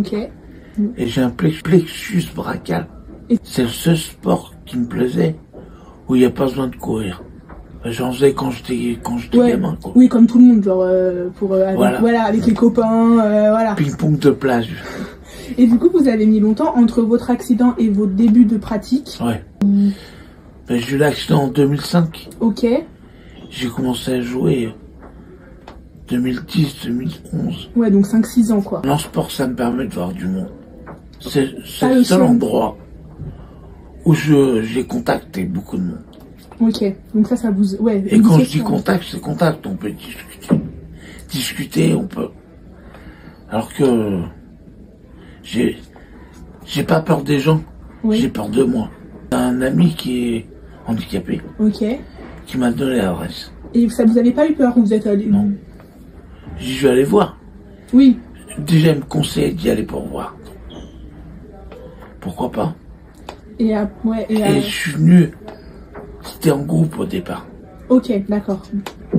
Ok. Et j'ai un plexus brachial. C'est le seul sport qui me plaisait où il n'y a pas besoin de courir. J'en faisais quand j'étais gamin, quoi. Oui, comme tout le monde, genre avec les copains, voilà. Ping-pong de plage. Et du coup, vous avez mis longtemps entre votre accident et votre début de pratique. Ouais. J'ai eu l'accident en 2005. Ok. J'ai commencé à jouer 2010, 2011. Ouais, donc 5-6 ans, quoi. En sport, ça me permet de voir du monde. C'est le seul endroit où j'ai contacté beaucoup de monde. Ok, donc ça vous... Ouais. Et quand je dis contact, c'est contact. On peut discuter, on peut... Alors que j'ai pas peur des gens, j'ai peur de moi. Un ami qui est handicapé, qui m'a donné l'adresse. Et ça vous avez pas eu peur où vous êtes allé? Non. J'y suis allé voir. Oui. Déjà, il me conseillait d'y aller pour voir. Pourquoi pas? Et je suis venu... C'était en groupe au départ. Ok, d'accord.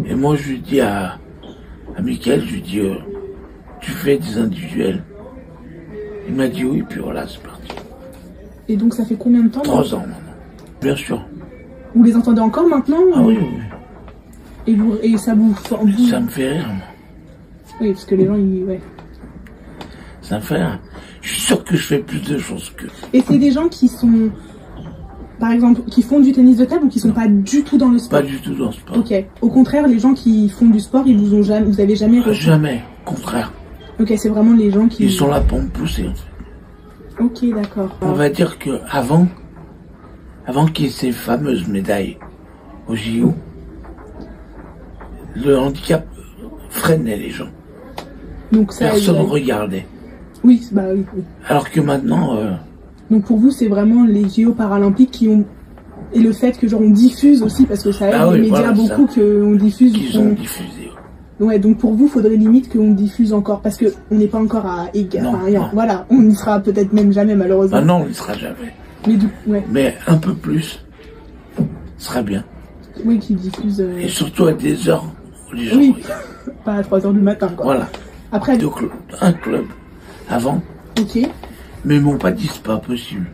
Et moi, je lui dis à Mickaël, je lui dis, tu fais des individuels? Il m'a dit oui, puis voilà, c'est parti. Et donc, ça fait combien de temps? 3 ans maintenant. Bien sûr. Vous les entendez encore maintenant? Ah oui, oui. Et ça vous... Ça me fait rire, moi. Oui, parce que les gens, Ça me fait rire. Je suis sûr que je fais plus de choses que... Et c'est des gens qui sont... Par exemple, qui font du tennis de table ou qui sont pas du tout dans le sport? Pas du tout dans le sport. Ok. Au contraire, les gens qui font du sport, vous avez jamais... Jamais, au contraire. Ok, c'est vraiment les gens qui... Ils sont là pour me pousser, en fait. Ok, d'accord. On va dire que avant qu'il y ait ces fameuses médailles au JO, le handicap freinait les gens. Donc ça, personne ne regardait. Oui, bah oui. Alors que maintenant... Donc pour vous, c'est vraiment les JO paralympiques qui ont... Et le fait que genre on diffuse aussi, parce que ça aide les médias beaucoup qu'on diffuse. Qu'ils ont diffusé. Ouais, donc pour vous, faudrait limite qu'on diffuse encore, parce qu'on n'est pas encore à égal. Enfin, voilà, on n'y sera peut-être même jamais, malheureusement. Ah non, on n'y sera jamais. Mais un peu plus, ce serait bien. Oui, qui diffuse... Et surtout à des heures où les gens regardent. Pas à 3 h du matin, quoi. Voilà. Après... Un club avant. Ok. Mais ils m'ont pas dit c'est pas possible.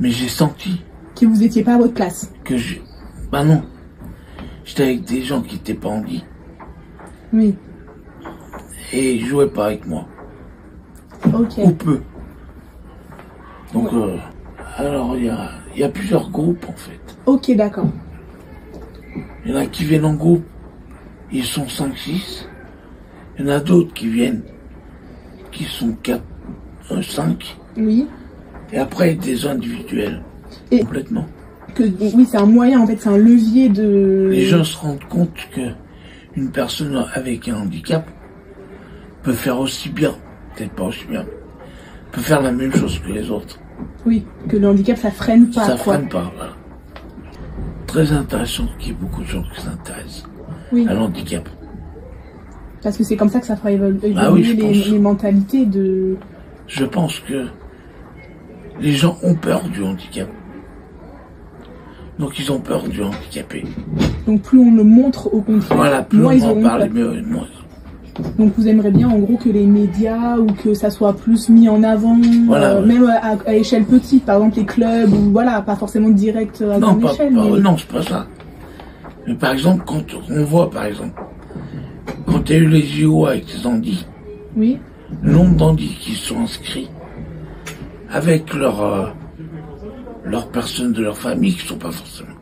Mais j'ai senti... Que vous étiez pas à votre place. Bah non. J'étais avec des gens qui étaient pas handi. Oui. Et ils jouaient pas avec moi. Ok. Ou peu. Donc, alors il y a plusieurs groupes en fait. Ok, d'accord. Il y en a qui viennent en groupe, ils sont 5-6. Il y en a d'autres qui viennent, qui sont 4, 5. Oui. Et après, des individuels. Complètement. Oui, c'est un moyen, en fait, c'est un levier de... Les gens se rendent compte que une personne avec un handicap peut faire aussi bien, peut-être pas aussi bien, peut faire la même chose que les autres. Oui, que le handicap, ça freine pas. Ça freine pas, voilà. Très intéressant qu'il y ait beaucoup de gens qui s'intéressent à l'handicap. Parce que c'est comme ça que ça fera évoluer les mentalités de... Je pense que les gens ont peur du handicap. Donc ils ont peur du handicapé. Donc plus on le montre au contraire, voilà, plus moins on ils en auront parle, peur. moins. Donc vous aimeriez bien en gros que les médias ou que ça soit plus mis en avant, même à échelle petite, par exemple les clubs, ou voilà, pas forcément direct à grande échelle. Non, c'est pas ça. Mais par exemple, quand on voit, par exemple, quand il y a eu les JO avec les handis, le nombre d'handis qui sont inscrits avec leurs personnes de leur famille qui ne sont pas forcément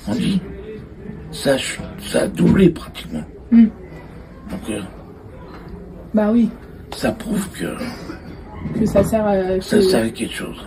handis, ça a doublé pratiquement. Donc, bah oui. Ça prouve que ça sert à... ça sert à quelque chose.